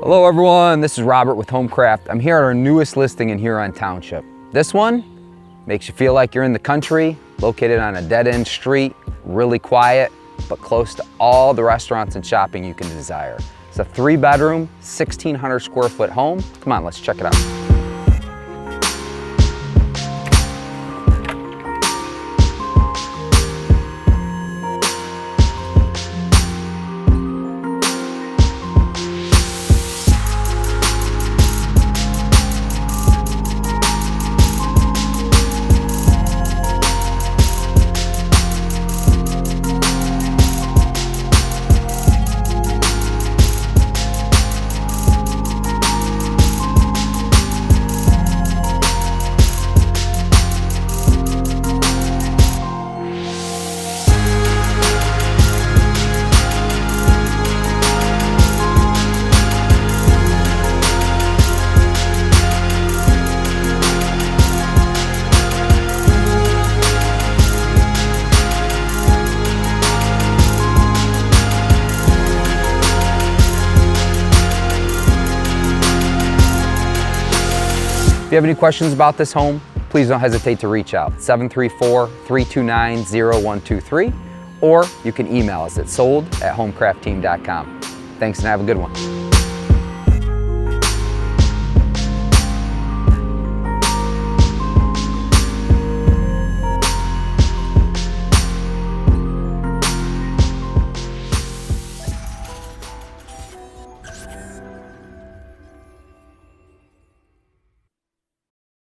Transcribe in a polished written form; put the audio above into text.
Hello everyone, this is Robert with HomeCraft. I'm here at our newest listing in Huron Township. This one makes you feel like you're in the country, located on a dead-end street, really quiet, but close to all the restaurants and shopping you can desire. It's a 3-bedroom, 1,600 square foot home. Come on, let's check it out. If you have any questions about this home, please don't hesitate to reach out, 734-329-0123, or you can email us at sold@homecraftteam.com. Thanks and have a good one.